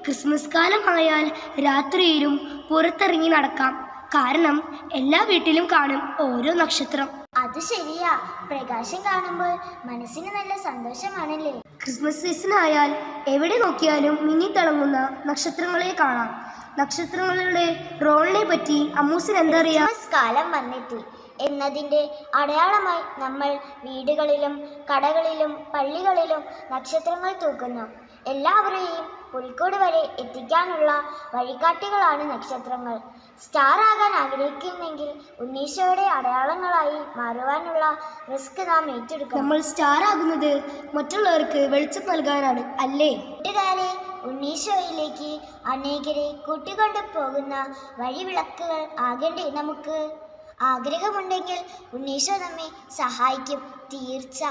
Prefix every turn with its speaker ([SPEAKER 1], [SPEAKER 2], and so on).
[SPEAKER 1] Christmas കാലമായാൽ രാത്രിയിലും പുറത്തിറങ്ങി നടക്കാം. കാരണം എല്ലാ വീട്ടിലും കാണും ഓരോ നക്ഷത്രം.
[SPEAKER 2] അത് ശരിയാ, പ്രകാശം കാണുമ്പോൾ മനസ്സിന് നല്ല സന്തോഷമാണല്ലേ.
[SPEAKER 1] ക്രിസ്മസ് സീസൺ ആയാൽ എവിടെ നോക്കിയാലും മിന്നിത്തിളങ്ങുന്ന നക്ഷത്രങ്ങളെ കാണാം. നക്ഷത്രങ്ങളുടെ റോളിനെ പറ്റി അമ്മൂസിന് എന്തറിയാം?
[SPEAKER 2] ക്രിസ്മസ് കാലം വന്നെത്തി എന്നതിൻ്റെ അടയാളമായി നമ്മൾ വീടുകളിലും കടകളിലും പള്ളികളിലും നക്ഷത്രങ്ങൾ തൂക്കുന്നു. എല്ലാവരെയും പുൽക്കൂട് വരെ എത്തിക്കാനുള്ള വഴികാട്ടികളാണ് നക്ഷത്രങ്ങൾ. സ്റ്റാർ ആകാൻ ആഗ്രഹിക്കുന്നെങ്കിൽ ഉണ്ണീശോയുടെ അടയാളങ്ങളായി മാറുവാനുള്ള റിസ്ക് നാം ഏറ്റെടുക്കണം.
[SPEAKER 1] നമ്മൾ സ്റ്റാർ ആകുന്നത് മറ്റുള്ളവർക്ക് വെളിച്ചം നൽകാനാണ്, അല്ലേ?
[SPEAKER 2] കൂട്ടുകാരെ, ഉണ്ണീശോയിലേക്ക് അനേകരെ കൂട്ടിക്കൊണ്ടു പോകുന്ന വഴിവിളക്കുകൾ ആകണ്ടേ നമുക്ക്? ആഗ്രഹമുണ്ടെങ്കിൽ ഉണ്ണീശോ നമ്മെ സഹായിക്കും, തീർച്ച.